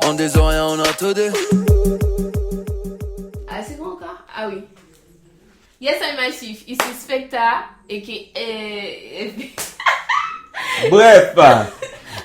On des oreilles, on a tout deux. Ah, c'est quoi encore? Ah oui. Yes, I'm Massif. Ici Specta et qui est. Bref.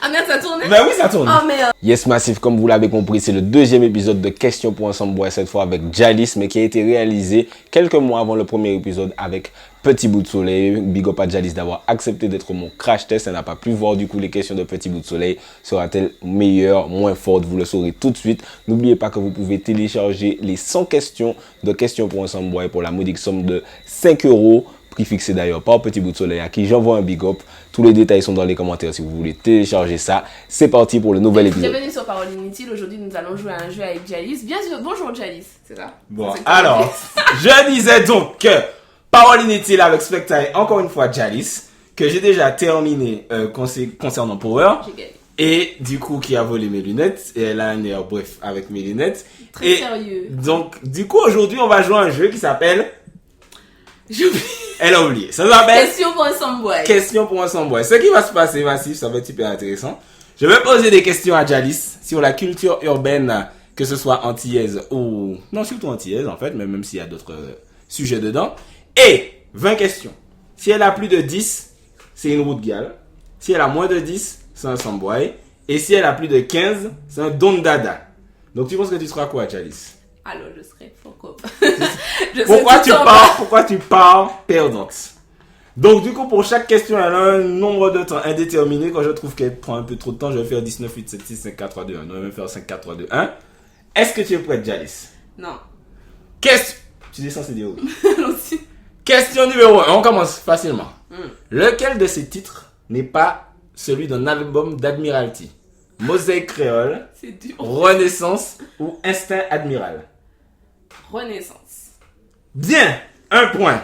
Ah merde, ça tourne? Ben oui, ça tourne. Oh merde. Yes Massif, comme vous l'avez compris, c'est le deuxième épisode de Questions pour un Soundboy, cette fois avec Jalis, mais qui a été réalisé quelques mois avant le premier épisode avec Petit Bout de Soleil. Big up à Jalis d'avoir accepté d'être mon crash test. Elle n'a pas pu voir du coup les questions de Petit Bout de Soleil. Sera-t-elle meilleure, moins forte? Vous le saurez tout de suite. N'oubliez pas que vous pouvez télécharger les 100 questions de Questions pour un Soundboy pour la modique somme de 5 €. Prix fixé d'ailleurs par Petit Bout de Soleil à qui j'envoie un big up. Tous les détails sont dans les commentaires si vous voulez télécharger ça. C'est parti pour le nouvel épisode. Bienvenue sur Parole Inutile. Aujourd'hui, nous allons jouer à un jeu avec Jalis. Bien sûr, bonjour Jalis, c'est ça? Bon, alors, je disais donc que Parole Inutile avec Spectacle, encore une fois Jalis, que j'ai déjà terminé concernant Power. J'ai gagné. Et du coup, qui a volé mes lunettes. Et elle a un air bref avec mes lunettes. Très sérieux. Donc, du coup, aujourd'hui, on va jouer à un jeu qui s'appelle... J'oublie. Elle a oublié. Ça s'appelle... Question pour un Soundboy. Question pour un Soundboy. Ce qui va se passer, Massif, ça va être super intéressant. Je vais poser des questions à Jalis sur la culture urbaine, que ce soit antillaise ou... Non, surtout antillaise en fait, mais même s'il y a d'autres sujets dedans. Et 20 questions. Si elle a plus de 10, c'est une route gale. Si elle a moins de 10, c'est un Soundboy. Et si elle a plus de 15, c'est un Don Dada. Donc tu penses que tu seras quoi, Jalis? Alors, je serai fort. Pourquoi tu pars perdante? Donc, du coup, pour chaque question, elle a un nombre de temps indéterminé. Quand je trouve qu'elle prend un peu trop de temps, je vais faire 19, 8, 7, 6, 5, 4, 3, 2, 1. On va même faire 5, 4, 3, 2, 1. Est-ce que tu es prête, Jalis? Non. Tu es censé dire oui. Allons-y. Question numéro 1. On commence facilement. Lequel de ces titres n'est pas celui d'un album d'Admiralty? Mosaïque créole, C'est dur. Renaissance ou Instinct Admiral? Renaissance. Bien, un point.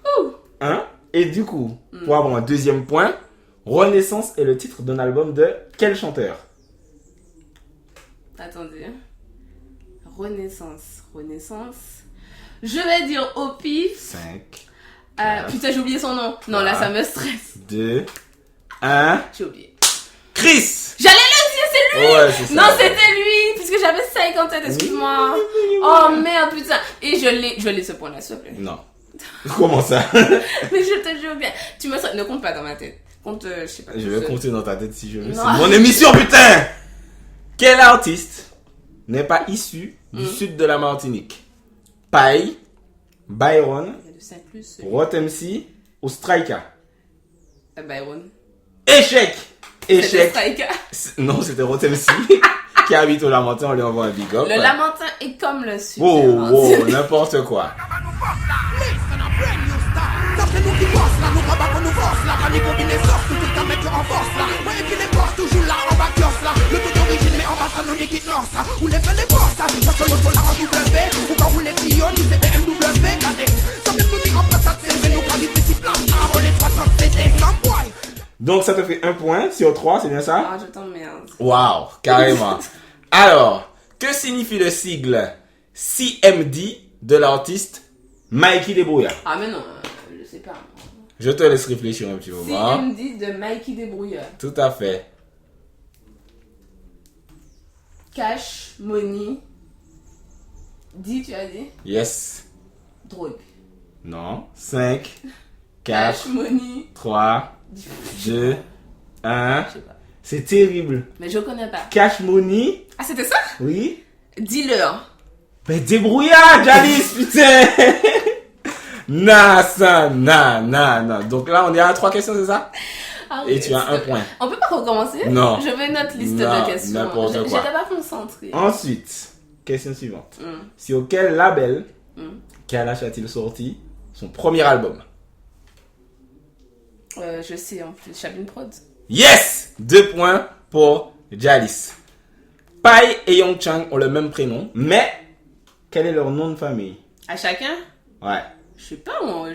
Ouh. Hein? Et du coup, pour avoir un deuxième point, Renaissance est le titre d'un album de quel chanteur? Attendez. Renaissance. Je vais dire au pif. 5, Putain, j'ai oublié son nom. Non, là, ça me stresse. 2, 1. J'ai oublié. Chris! J'allais le dire, c'est lui! Ouais, c'est ça. Non, c'était lui, puisque j'avais 50 têtes, excuse-moi. Oh merde, putain. Et je l'ai ce point-là, s'il te plaît. Non. Comment ça? Mais je te jure bien. Tu me ne compte pas dans ma tête. Compte, je sais pas. Je vais compter dans ta tête si je veux. Non. C'est mon émission, putain! Quel artiste n'est pas issu du sud de la Martinique? Paille, Byron, Il y a de 5 plus. Rotemsi ou Strika? Byron. Échec! C'était Strika. Non, c'était Rotemsi qui habite au Lamentin, on lui envoie un big up. Le Lamentin est comme le sud. Oh, n'importe quoi. Donc ça te fait un point sur 3, c'est bien ça? Ah, je t'emmerde. Waouh, carrément. Alors, que signifie le sigle CMD de l'artiste Mikey Débrouillard? Ah, mais non, je sais pas. Je te laisse réfléchir un petit moment. CMD de Mikey Débrouillard. Tout à fait. Cash, money. Tu as dit? Yes. Drogue. Non. 5, Cash, 4, money. 3, 2, 1. Je sais pas. C'est terrible. Mais je connais pas. Cash Money. Ah, c'était ça? Oui. Dealer. Mais débrouillard, Jalis, putain. Non. Donc là, on est à 3 questions, c'est ça? Ah, oui, Et tu as un point. On peut pas recommencer? Non. Je veux notre liste Non, de questions. n'importe quoi. J'étais pas concentrée. Ensuite, question suivante. Sur quel label Kalash a-t-il sorti son premier album? Je sais en plus. Chabine Prod. Yes! 2 points pour Jalis. Pai et Young Chang ont le même prénom, mais quel est leur nom de famille? À chacun? Ouais. Je sais pas, moi.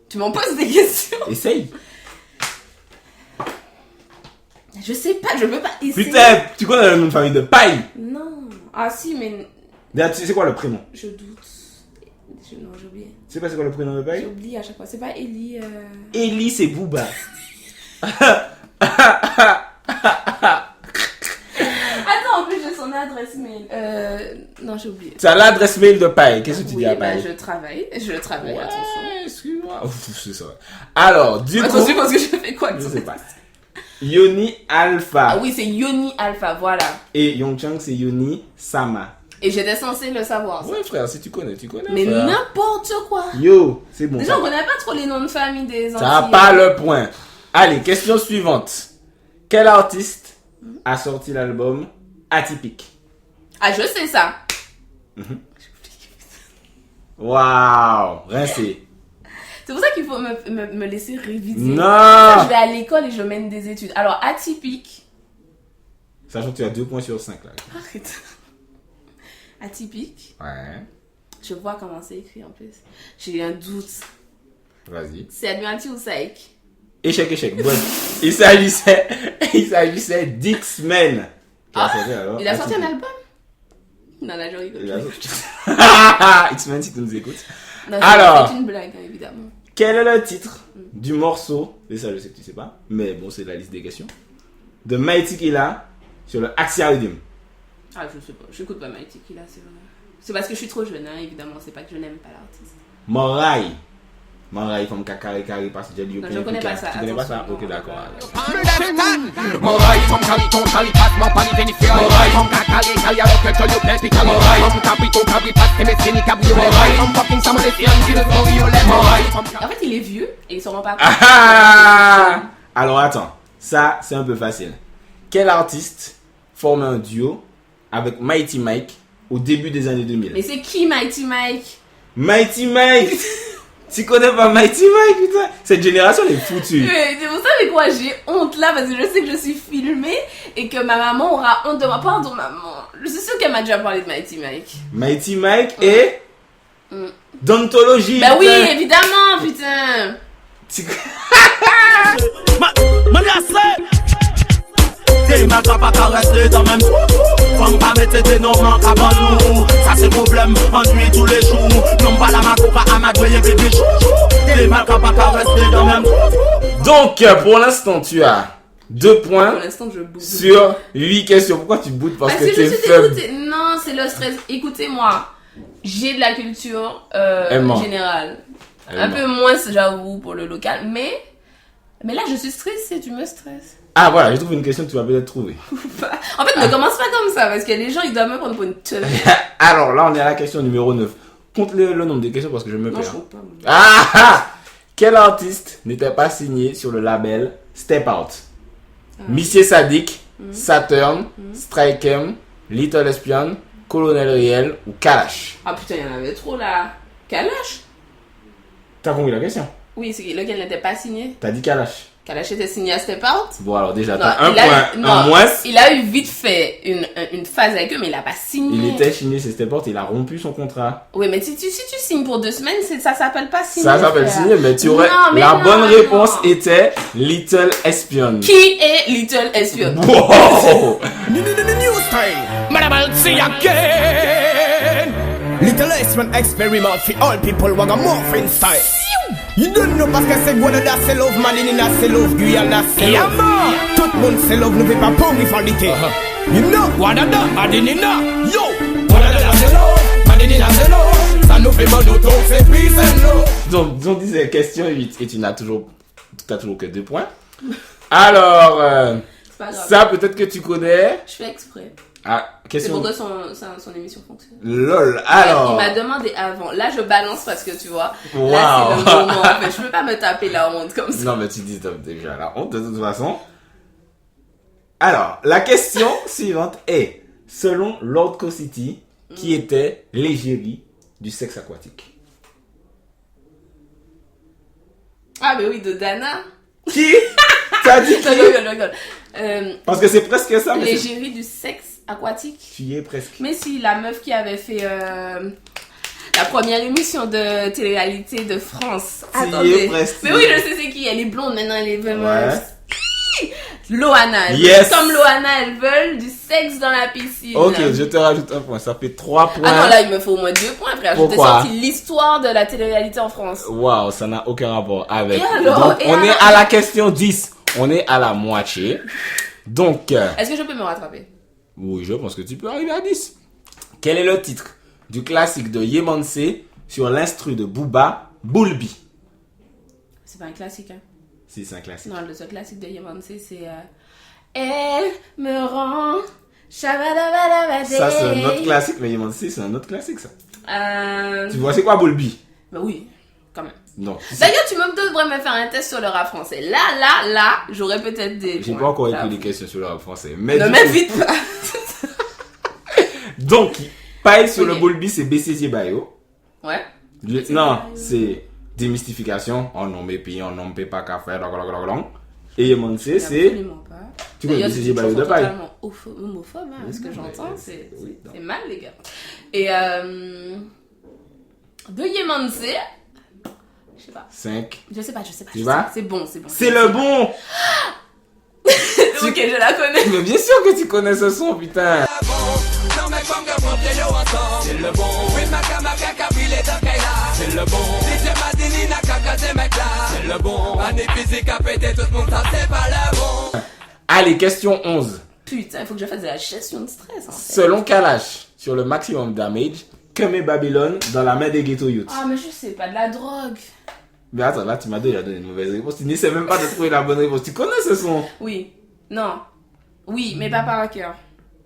Tu m'en poses des questions? Essaye. Je sais pas, je peux pas essayer. Putain, tu connais le nom de famille de Pai? Non. Ah si, mais D'ailleurs, tu sais quoi le prénom? je doute. Non, j'ai oublié. Tu sais pas c'est quoi le prénom de Pai? J'ai oublié à chaque fois. C'est pas Ellie. Ellie, c'est Booba. mail. Non, j'ai oublié. Tu as l'adresse mail de Paille. Qu'est-ce que tu dis à Oui, Paille? je travaille, attention. Excuse-moi. Ouf, c'est ça. Alors, du coup... Attention parce que je fais quoi? Je sais pas. Yoni Alpha. Ah oui, c'est Yoni Alpha, voilà. Et Yongchang, c'est Yoni Sama. Et j'étais censée le savoir. Ça. Ouais, frère, si tu connais, tu connais. Mais frère. n'importe quoi. Yo, c'est bon. Déjà, on connaît pas trop les noms de famille des Ça n'a Antillais. pas le point. Allez, question suivante. Quel artiste a sorti l'album Atypique? Ah, je sais ça. Waouh, rincé. C'est pour ça qu'il faut me laisser réviser. Non. Je vais à l'école et je mène des études. Alors, atypique. Sachant que tu as 2 points sur 5 là. Arrête. Atypique. Ouais, Je vois comment c'est écrit en plus. J'ai eu un doute. vas-y. C'est Admiralty ou Saïk? Échec. Bon, il s'agissait d'X-Men. Il a sorti un album? Non, là, je rigole. X-Men, si tu nous écoutes. Non, Alors. c'est une blague, hein, évidemment. Quel est le titre du morceau, et ça je sais que tu sais pas, mais bon, c'est la liste des questions, de Mighty Killa sur le Axia Rhythm? Ah, je sais pas. J'écoute pas Mighty Killa, c'est vrai. C'est parce que je suis trop jeune, hein, évidemment. C'est pas que je n'aime pas l'artiste. Morai, comme Kakari, passe Jelly. Non, je connais pas ça. Tu connais pas ça? Attention, Ok, non, d'accord. En fait, il est vieux et il s'en rend pas compte. Ah! Alors attends, ça c'est un peu facile. Quel artiste forme un duo avec Mighty Mike au début des années 2000? Mais c'est qui Mighty Mike? Mighty Mike! Tu connais pas Mighty Mike, putain? Cette génération est foutue. Mais vous savez quoi? J'ai honte là parce que je sais que je suis filmée et que ma maman aura honte de moi. Pardon, maman. Je suis sûre qu'elle m'a déjà parlé de Mighty Mike. Mighty Mike et Dontology. Bah oui, putain. évidemment, putain. Tu- T'es mal pas qu'à rester dans même Femme pas mettre tes noms en cabanou. Ça c'est problème, ennui tous les jours. Non pas la maco pas à ma doyer bébé chou. T'es mal pas qu'à rester dans même. Donc, pour l'instant, tu as 2 points Pour l'instant, je boude. sur 8 questions. Pourquoi tu boudes? Parce que que je t'es suis faible. dégoûtée. Non, c'est le stress. Écoutez-moi. J'ai de la culture Aimant. générale. Un Aimant. peu moins, j'avoue, pour le local. Mais là, je suis stressée. Tu me stresses. Ah voilà, j'ai trouvé une question que tu vas peut-être trouver. En fait, ne commence pas comme ça. Parce que les gens, ils doivent me prendre pour une teuf. Alors là, on est à la question numéro 9. Compte le nombre de questions parce que je me Non, perds. je trouve pas. Moi. Ah! Quel artiste n'était pas signé sur le label Step Out? Monsieur Sadik, Saturn, Strike M, Little Espion, Colonel Riel ou Kalash? Ah putain, il y en avait trop là. Kalash? T'as compris la question? Oui, c'est lequel n'était pas signé. T'as dit Kalash. Kalash était signé à Step Out. Bon alors déjà, Non, t'as un il a point, eu- non, un moins. Il a eu vite fait une phase avec eux, mais il a pas signé. Il était signé chez Step Out, il a rompu son contrat. Oui, mais si tu signes pour 2 semaines, ça s'appelle pas signer. Ça s'appelle frère. signé, mais tu aurais... Non, mais la non, bonne non. réponse était Little Espion. Qui est Little Espion? Wow! New style. Madame Alti again. Little Espion experiment for all people who are morphing style. You don't know parce que c'est Guadada, c'est love, Malinina, c'est love, Guyana, c'est love. Tout le monde c'est love, nous ne pas pour rivalité. You know, Guadada, Malinina, yo. Guadada, c'est love, Malinina, c'est love. Ça nous fait bon auto, c'est peace and love. Donc, on disait question 8 et tu n'as toujours que 2 points. Alors, C'est pas grave. ça peut-être que tu connais. Je fais exprès. Ah, C'est question. pourquoi son émission fonctionne. LOL, Il alors. m'a demandé avant. Là, je balance parce que tu vois. Wow. Là, c'est le moment. En fait, je peux pas me taper la honte comme ça. Non, mais tu dis déjà la honte de toute façon. Alors, la question suivante est, selon Lord City, qui était l'égérie du sexe aquatique? Ah, mais oui, de Dana. Qui? T'as dit Je qui? rigole. Parce que c'est presque ça, mais c'est- L'égérie du sexe aquatique. tu y es presque. Mais si, la meuf qui avait fait la première émission de télé-réalité de France. Tu y es Attendez. presque. Mais oui, je sais c'est qui. Elle est blonde maintenant, elle est vraiment. Ouais. Yes. Loana. Elle veut- Comme Loana, elles veulent du sexe dans la piscine. Ok, je te rajoute un point. Ça fait 3 points. Ah non, là, il me faut au moins 2 points, frère. Je t'ai Pourquoi? sorti l'histoire de la télé-réalité en France. Waouh, ça n'a aucun rapport avec. Et alors? Donc, Et on est alors? à la question 10. On est à la moitié. Donc, Est-ce que je peux me rattraper? oui, je pense que tu peux arriver à 10. Quel est le titre du classique de Yemanse sur l'instru de Booba, Bulbi? C'est pas un classique, hein. Si, c'est un classique. Non, le seul classique de Yemanse, c'est Elle me rend. Shabadabadabadé. Ça, c'est un autre classique, mais Yemanse, c'est un autre classique, ça. Euh... Tu vois, c'est quoi Bulbi? Bah oui, quand même. Non. D'ailleurs, tu devrais me faire un test sur le rap français. Là, j'aurais peut-être des. J'ai points. pas encore Là, écrit des questions sur le rap français. Mais ne du coup- m'invite pas. Donc, paille sur Ok. le Bulbi, c'est BCG Bayo. Ouais. Non, c'est démystification. On nomme pays, on nomme pas qu'à faire. Et Yemanse, c'est. Absolument pas. Tu connais D'ailleurs, BCG c'est une Bayo de chanson paille? totalement homophobe, hein, ce que non, j'entends, mais c'est oui, non. c'est mal, les gars. Et de Yemanse, je sais pas. 5. Je sais pas. Tu vas? C'est bon. C'est le bon! Ok, je la connais. Mais bien sûr que tu connais ce son, putain! C'est le bon. Oui, ma kamaka kabile d'Akaila. C'est le bon. DJ Madini n'a qu'à ces mecs-là. C'est le bon. Année physique à péter tout le monde, ça c'est pas le bon. Allez, question 11. Putain, il faut que je fasse de la gestion de stress, en fait. Selon Kalash, sur le maximum damage, que met Babylone dans la main des ghetto youths? Ah, mais je sais pas, de la drogue. Mais attends, là, tu m'as déjà donné une mauvaise réponse. Tu n'essaies même pas de trouver la bonne réponse. Tu connais ce son? Oui. Non. Oui, mais pas par cœur.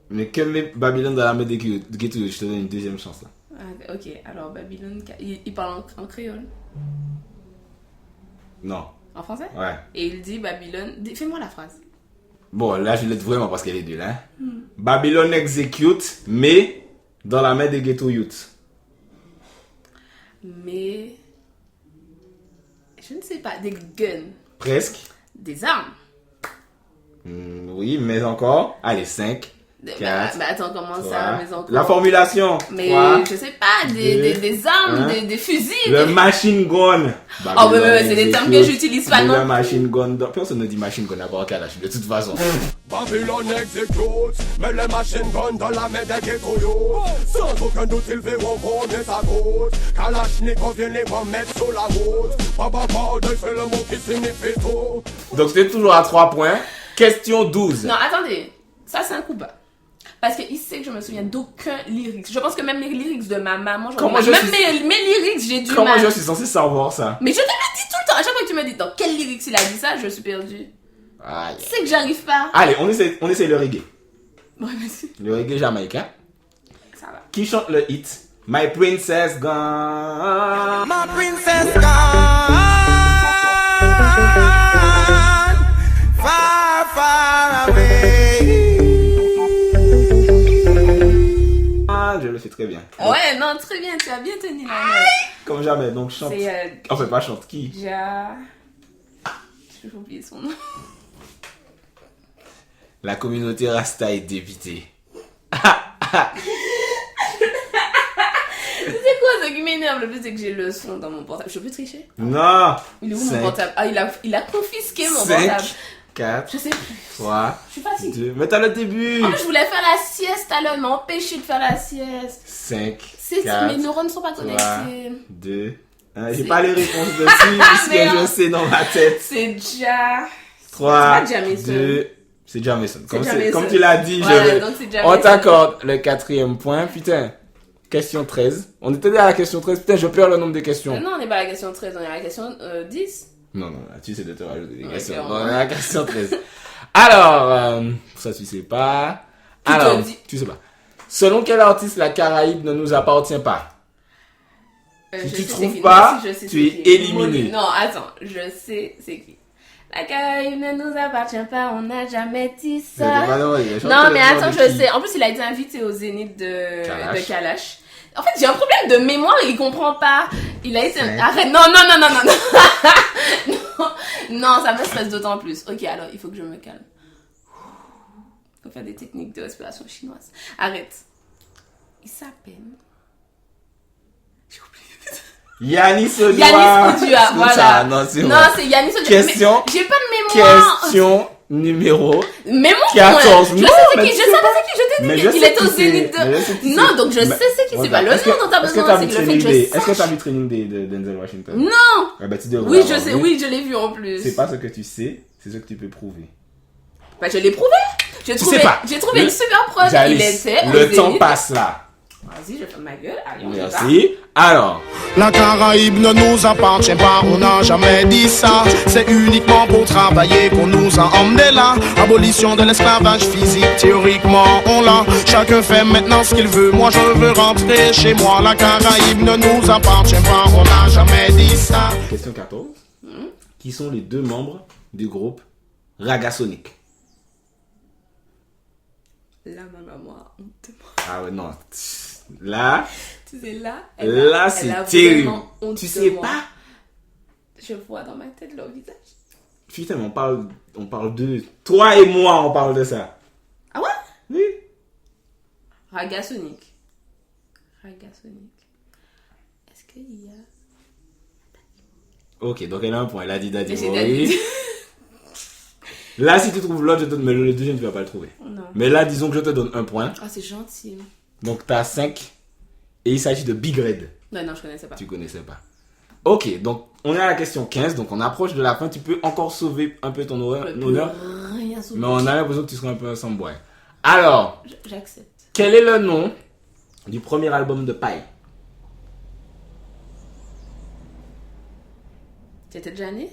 Mais que met Babylone dans la main des ghetto youths? Je te donne une deuxième chance, là. Ah, ok, alors Babylone, il parle en créole. Non. En français? Ouais. Et il dit Babylone. Fais-moi la phrase. Bon, là, je l'aide vraiment parce qu'elle est dure, hein. Babylone execute, mais dans la main des ghetto youths. Mais. Je ne sais pas, des guns. Presque. Des armes. Oui, mais encore. Allez, 5. Bah, 4. bah attends, comment ça, mais encore. La formulation. Mais 3, je sais pas, des armes, un. des fusils. Le des- machine gun. Oh, mais c'est des termes que j'utilise pas, Le non. machine gun. Personne ne dit machine gun à part Kalash, de toute façon. Babylone execute, mais les machines guns dans la main des ghetto youths. Sans aucun doute, ils verront combien ça coûte. Kalachnikov vient les remettre sous la route. Papa Bordel, c'est le mot qui signifie tout. Donc, c'est toujours à 3 points. Question 12. Non, attendez. Ça, c'est un coup bas. Parce qu'il sait que je me souviens d'aucun lyrics. Je pense que même les lyrics de ma maman, Comment je même suis- mes lyrics, j'ai du Comment mal. je suis censé savoir ça? Mais je te le dis tout le temps. À chaque fois que tu me dis dans quel lyrics il a dit ça, je suis perdue. Aïe. C'est que j'arrive pas. Allez, on essaie le reggae. Ouais, vas-y. Le reggae jamaïcain. Ça va. Qui chante le hit My Princess Gone? My princess gone, far, far away. Ah, je le fais très bien. Ouais, non, très bien. Tu as bien tenu la note. Comme jamais, donc chante. C'est Enfin, pas chante, qui? J'ai oublié son nom. La communauté Rasta est débitée. Tu sais quoi, ce qui m'énerve le plus, c'est que j'ai le son dans mon portable. Je peux tricher? Non! Il est où 5, mon portable? Ah, il a confisqué mon 5, portable. 4, Je sais plus. 3, Je suis fatiguée. 2. Mais t'as le début! En plus, je voulais faire la sieste à l'heure, il m'a empêché de faire la sieste. 5, C'est 4, mes neurones ne sont pas 3, connectés. 2, 1. J'ai C'est- pas les réponses dessus, puisque Merde. je sais dans ma tête. C'est déjà. 3, C'est pas Jamison. 2, c'est Jamison. Jamison. Comme tu l'as dit, Voilà, donc c'est Jamison. on t'accorde le 4e point. Putain, question 13. On était déjà à la question 13. Putain, je perds le nombre de questions. Non, on n'est pas à la question 13, on est à la question 10. Non, là, tu sais de te rajouter des Ok, questions. on Non, on va. est à la question 13. Alors, ça tu sais pas. Qui te Alors, dit? tu sais pas. Selon quel artiste la Caraïbe ne nous appartient pas? Si Je tu sais trouves c'est qui. pas, Moi aussi, je sais tu c'est es qui. éliminé. Non, attends, je sais c'est qui. La Caraïbe ne nous appartient pas, on n'a jamais dit ça. Non, mais attends, je sais. En plus, il a été invité au Zénith de Kalash. En fait, j'ai un problème de mémoire, il comprend pas. Il a été... Arrête, non. Non, ça me stresse d'autant plus. Ok, alors, il faut que je me calme. Il faut faire des techniques de respiration chinoise. Arrête. Il s'appelle... J'ai oublié. Yanis Odua. Yanis Odua, voilà. Non, c'est Non, bon. c'est Yanis Odua. Question. Mais j'ai pas de mémoire. Question numéro. Mais mon 14. Je Non, sais c'est mais qui, tu je sais sais pas. c'est qui, je t'ai Mais dit. je Il sais est au qui Zénith c'est. Mais je sais qui Non, c'est. donc je sais c'est qui, c'est pas le Est-ce que- nom dont t'as Est-ce que besoin, t'as c'est vu que le fait Training que Day? je Est-ce que sache. t'as vu Training Day de Denzel Washington? Non. Ah bah, tu devrais Oui, je l'avoir sais, vu. oui, je l'ai vu en plus. C'est pas ce que tu sais, c'est ce que tu peux prouver. Bah, je l'ai prouvé. J'ai Tu trouvé, sais pas. j'ai trouvé une super preuve. Jalis, Il était au le temps Zénith. passe là. Vas-y, je ferme ma gueule. Allez, on y va. Merci. Alors. La Caraïbe ne nous appartient pas, on n'a jamais dit ça. C'est uniquement pour travailler qu'on nous a emmenés là. Abolition de l'esclavage physique, théoriquement on l'a. Chacun fait maintenant ce qu'il veut, moi je veux rentrer chez moi. La Caraïbe ne nous appartient pas, on n'a jamais dit ça. Question 14. Qui sont les 2 membres du groupe Ragasonic? Là, ma maman, honte. Ah ouais, non. Là, Tu sais, là, c'est elle a terrible. vraiment honte Tu de sais moi. pas? Je vois dans ma tête leur visage. Putain, mais on parle de... Toi et moi, on parle de ça. Ah ouais? Oui. Ragasonic. Est-ce qu'il y a... Ok, donc elle a un point. Elle a dit Daddy Mais c'est Mori. Daddy. Là, si tu trouves l'autre, je te donne... Mais le deuxième, tu vas pas le trouver. Non. Mais là, disons que je te donne un point. Ah, c'est gentil. Donc, t'as 5. Et il s'agit de Big Red. Non, je connaissais pas. Tu connaissais pas. Ok, donc on est à la question 15. Donc, on approche de la fin. Tu peux encore sauver un peu ton honneur. Rien sauver. Mais on a l'impression que tu seras un peu un samboy. Alors, J'accepte. quel est le nom du premier album de Paille? Tu étais déjà né?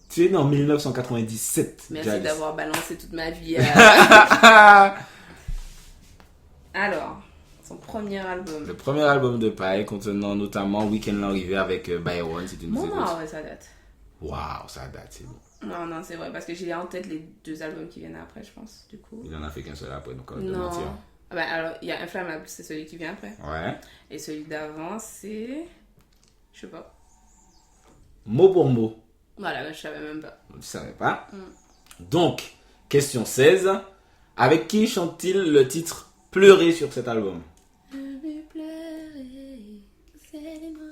Tu es né en 1997. Merci Jalice. d'avoir balancé toute ma vie. Alors, son premier album. Le premier album de Paille contenant notamment Weekend l'arrivée avec Byron, si tu nous Non, écoutes. ouais, ça date. Waouh, ça date, c'est bon. Non, c'est vrai, parce que j'ai en tête les 2 albums qui viennent après, je pense, du coup. Il en a fait qu'un seul après, donc on va te Non. mentir. Ah bah, alors, il y a Inflammable, c'est celui qui vient après. Ouais. Et celui d'avant, c'est... Je sais pas. Mot pour mot. Voilà, je savais même pas. Tu savais pas. Donc, question 16. Avec qui chante-t-il le titre Pleurer sur cet album? Je vais pleurer, c'est moi.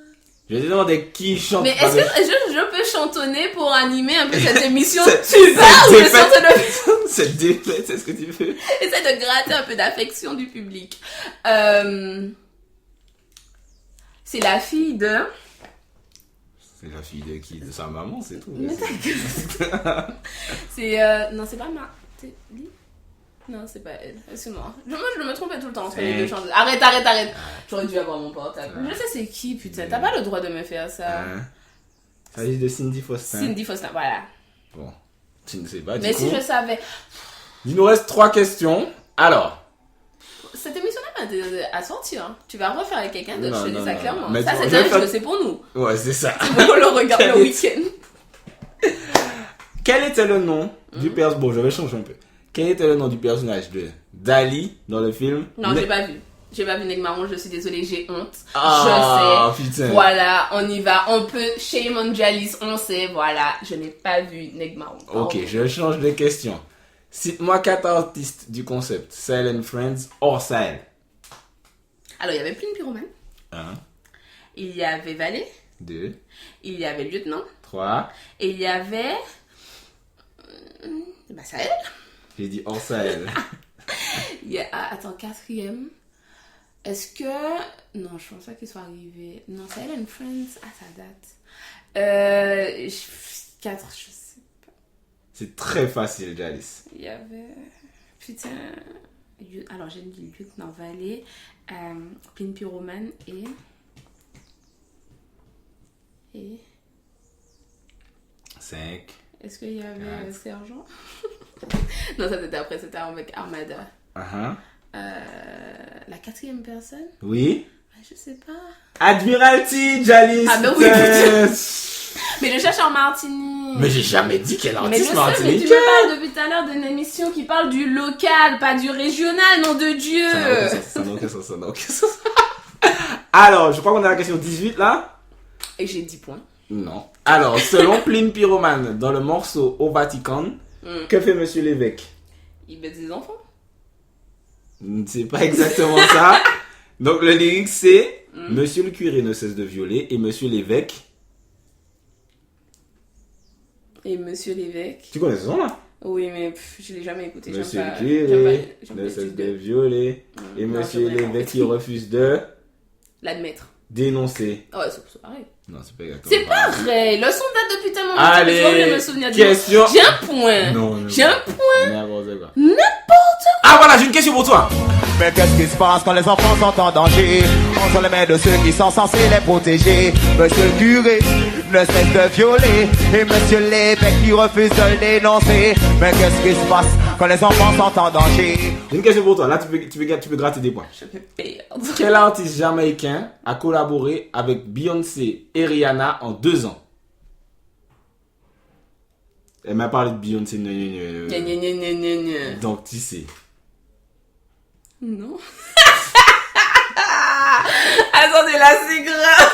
Je vais te demander qui chante. Mais est-ce que je peux chantonner pour animer un peu cette émission? Cette- Tu parles de cette sorte de... Cette défaite, c'est ce que tu fais. Essaie de gratter un peu d'affection du public. C'est la fille de... C'est la fille de qui? De sa maman, c'est tout. Mais c'est... Non, c'est pas ma... Non, c'est pas elle. Excuse-moi. Je me trompais tout le temps entre les deux chanteuses. Arrête. J'aurais dû avoir mon portable. Je sais c'est qui, putain. T'as pas le droit de me faire ça. Ça s'agit de Cindy Faustin. Cindy Faustin, voilà. Bon, tu ne sais pas. Mais du si coup, je savais... il nous reste 3 questions. Alors. Cette émission-là va à sortir. Hein. Tu vas refaire avec quelqu'un d'autre, je te dis ça clairement. Mais Ça, tu- c'est je un vais faire- jeu, c'est pour nous. Ouais, c'est ça. On le regarde le week-end. Quel était le nom du personnage? Bon, je vais changer un peu. Quel était le nom du personnage de Dali dans le film? Non, j'ai pas vu. J'ai pas vu Negmaron, je suis désolée, j'ai honte. Ah, je sais. putain. Voilà, on y va. On peut. Shame on Jalice, on sait. Voilà, je n'ai pas vu Negmaron. Ok, je change de question. Cite-moi 4 artistes du concept Sahel and Friends hors Sahel. Alors, il y avait Pline Pyromane. 1, Il y avait Valet. 2, Il y avait Lieutenant. 3. Et il y avait. Bah, Sahel. J'ai dit hors Sahel. Il y a... Attends, 4e. Est-ce que... Non, je pense pas qu'ils soient arrivés. Non, Sahel and Friends. Ah, ça date. 4, je sais pas. C'est très facile, Jalice. Il y avait... Putain... Alors, j'ai dit Lieutenant Valet, Pline Pyromane et... 5. Est-ce qu'il y avait 4. Sergent? Non, ça c'était après, c'était avec Armada. La 4e personne? Oui. Je sais pas. Admiralty, Jalice. Ah, mais oui, putain. Mais je cherche en Martinique. Mais j'ai jamais dit qu'elle est Mais je artiste sais, mais martiniquaise. tu me parles depuis tout à l'heure d'une émission qui parle du local, pas du régional, nom de Dieu. Ça n'a aucun sens. Alors, je crois qu'on est à la question 18 là. Et j'ai 10 points. Non. Alors, selon Pline Pyromane, dans le morceau Au Vatican, que fait Monsieur l'évêque? Il baise des enfants. C'est pas exactement ça. Donc, le lyrique c'est Monsieur le curé ne cesse de violer et Monsieur l'évêque. Et Monsieur l'évêque. Tu connais ce son là? Oui, mais je l'ai jamais écouté. Monsieur J'aime le pas- curé j'aime pas ne le cesse titre de violer et Non, Monsieur j'aimerais pas. l'évêque qui refuse de L'admettre. dénoncer. Ouais, c'est pareil. Non, c'est pas exactement C'est pareil. Le son date depuis tellement longtemps Allez, que je vais me souvenir de question. J'ai un point. Non, J'ai un point. N'importe quoi. N'importe quoi. Ah voilà, j'ai une question pour toi. Mais qu'est-ce qui se passe quand les enfants sont en danger? On sont les mains de ceux qui sont censés les protéger. Monsieur le curé ne cesse de violer, et monsieur l'évêque qui refuse de le dénoncer. Mais qu'est-ce qui se passe quand les enfants sont en danger? J'ai une question pour toi. Là, tu peux gratter des points. Je vais perdre. Quel artiste jamaïcain a collaboré avec Beyoncé et Rihanna en 2 ans? Elle m'a parlé de Beyoncé. Donc, tu sais. Non. Attendez, là, c'est grave.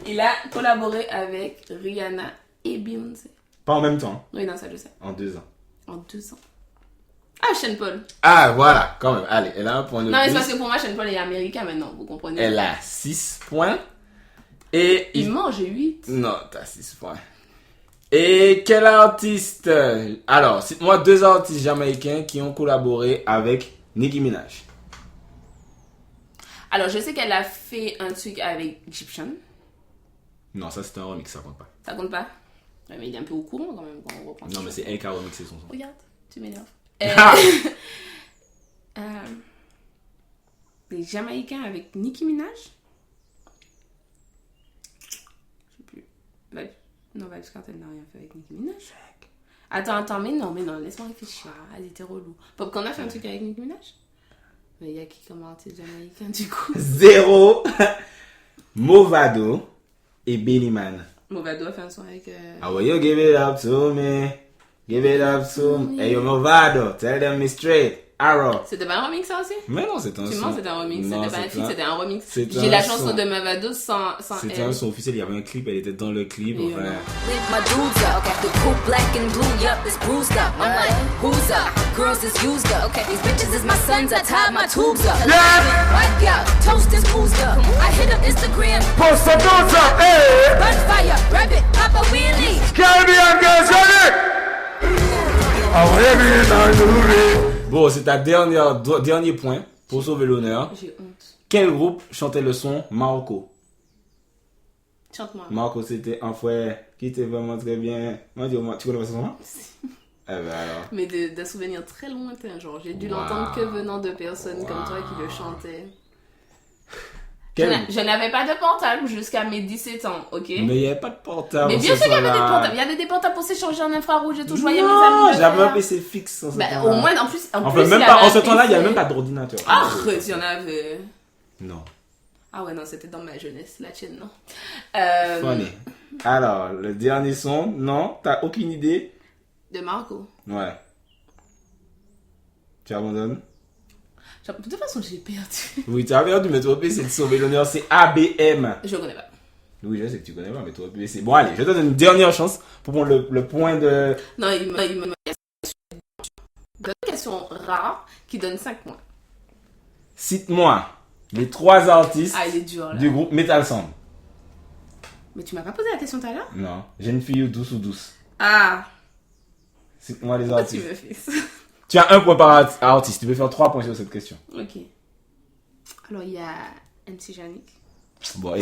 Il a collaboré avec Rihanna et Beyoncé. Pas en même temps. Oui, non, ça je sais. En 2 ans. En 2 ans. Ah, Sean Paul. Ah, voilà, quand même. Allez, elle a un point de Non, mais plus. c'est parce que pour moi, Sean Paul est américain maintenant, vous comprenez. Elle a 6 points. Et il ment, j'ai 8. Non, t'as 6 points. Et quel artiste... Alors, cite-moi 2 artistes jamaïcains qui ont collaboré avec Nicki Minaj. Alors, je sais qu'elle a fait un truc avec Egyptian. Non, ça c'est un remix, ça compte pas. Ça compte pas? Ouais, mais il est un peu au courant quand même quand on reprend. Non, mais c'est elle qui a remixé son son. Regarde, tu m'énerves. Les Jamaïcains avec Nicki Minaj? Je sais plus. Non, Vybz Kartel n'a rien fait avec Nicki Minaj. Attends, mais non, laisse-moi réfléchir. Elle était relou. Popcorn a fait un truc avec Nicki Minaj? Mais il y a qui comme artiste jamaïcain du coup? 0. Movado et Bennyman. Movado a fait un son avec... How will you give it up to me? Give it up to me. Hey yo Movado, tell them me straight. Arrow. C'était pas un remix ça aussi? Mais non, c'est un son. Tu mens, c'était un remix. Non, c'était pas un feat, c'était un remix. C'est J'ai un la son. chanson de Movado sans C'était un son officiel, il y avait un clip, elle était dans le clip. Et Enfin. With my dudes up, the coupe black and blue, yup, it's bruised up. I'm like, who's up? Girls is used up. Okay, these bitches is my sons, I tied my tubes up. White girl, toast is boozed up. I hit up Instagram, Post a dance up, hey! run fire, rabbit, pop a wheelie. Caribbean girls, ready? I'm ready and ready. Bon, c'est ta dernier point pour sauver l'honneur. J'ai honte. Quel groupe chantait le son Marco? Chante-moi. Marco, c'était un frère qui était vraiment très bien. Moi, tu connais pas ce son? Eh ben alors. Mais de souvenirs très lointains, genre j'ai dû l'entendre que venant de personnes comme toi qui le chantaient. Je n'avais pas de portable jusqu'à mes 17 ans, ok? Mais il n'y avait pas de portable. Mais bien sûr qu'il y avait des portables. Il y avait des portables pour s'échanger en infrarouge et tout. Je voyais mes Non, amis. j'avais un PC fixe. En ce temps-là. Au moins, en plus, En il y avait en un ce temps-là, il n'y avait PC. même pas d'ordinateur. Arrête, il y en avait. Non. Ah ouais, non, c'était dans ma jeunesse. La tienne, non. Funny. Alors, le dernier son, non? T'as aucune idée? De Marco. Ouais. Tu abandonnes? Genre, de toute façon, j'ai perdu. Oui, tu as perdu, mais ton PC, c'est de sauver l'honneur, c'est ABM. Je connais pas. Oui, je sais que tu connais pas, mais toi, PC. Bon, allez, je te donne une dernière chance pour prendre le point de... Non, il m'a donne une question rare qui donne 5 points. Cite-moi les 3 artistes Ah, il est dur là. du groupe Metal Sound. Mais tu m'as pas posé la question tout à l'heure? Non. Jeune fille ou douce ou douce. Ah, Cite-moi les pourquoi tu artistes. me fixes? Tu as 1 point par artiste. Tu peux faire 3 points sur cette question. Ok. Alors, il y a MC Yannick. Bon, et...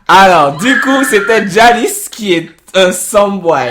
Alors, du coup, c'était Jalis qui est un soundboy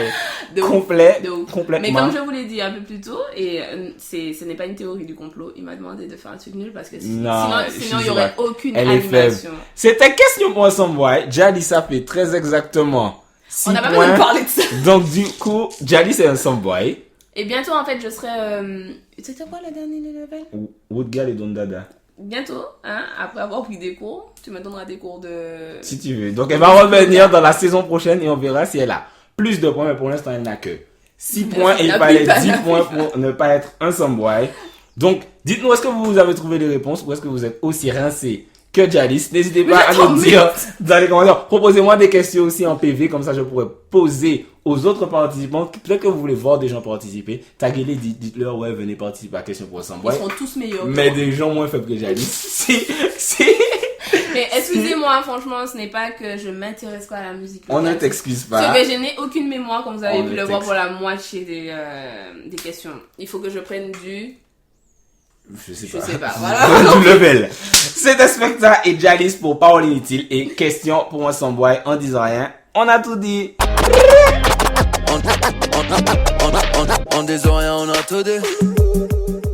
De ouf, complet. de ouf. Complètement. Mais comme je vous l'ai dit un peu plus tôt, et ce n'est pas une théorie du complot, il m'a demandé de faire un truc nul parce que Non, sinon il n'y aurait aucune Elle est faible. animation. C'était question pour un soundboy. Jalis a fait très exactement 6 On n'a pas points. besoin de parler de ça. Donc, du coup, Jalis est un soundboy. Et bientôt, en fait, je serai... C'était quoi la dernière level? Woodgal et Don Dada. Bientôt, hein, après avoir pris des cours, tu me donneras des cours de... Si tu veux. Donc, elle va revenir dans la saison prochaine et on verra si elle a plus de points. Mais pour l'instant, elle n'a que 6 points et il fallait 10 points pour ne pas être un soundboy. Donc, dites-nous, est-ce que vous avez trouvé les réponses ou est-ce que vous êtes aussi rincé que Jalis? N'hésitez pas à nous dire dans les commentaires. Proposez-moi des questions aussi en PV, comme ça je pourrais poser aux autres participants. Peut-être que vous voulez voir des gens participer. Taguez-les, dites-leur, ouais, venez participer à Question pour un Ils soundboy. seront tous meilleurs. Mais des gens moins faibles que Jalis. Mais excusez-moi, franchement, ce n'est pas que je m'intéresse pas à la musique. On ne locale. t'excuse C'est pas. que je n'ai aucune mémoire, comme vous avez On pu ne le voir t'excuse. pour la moitié des questions. Il faut que je prenne du... Je sais Je pas. sais pas, voilà. Du level. C'était Specta et Jalis pour Parole Inutile et Question pour un soundboy en disant rien. On a tout dit. On des oreilles, on a tout dit.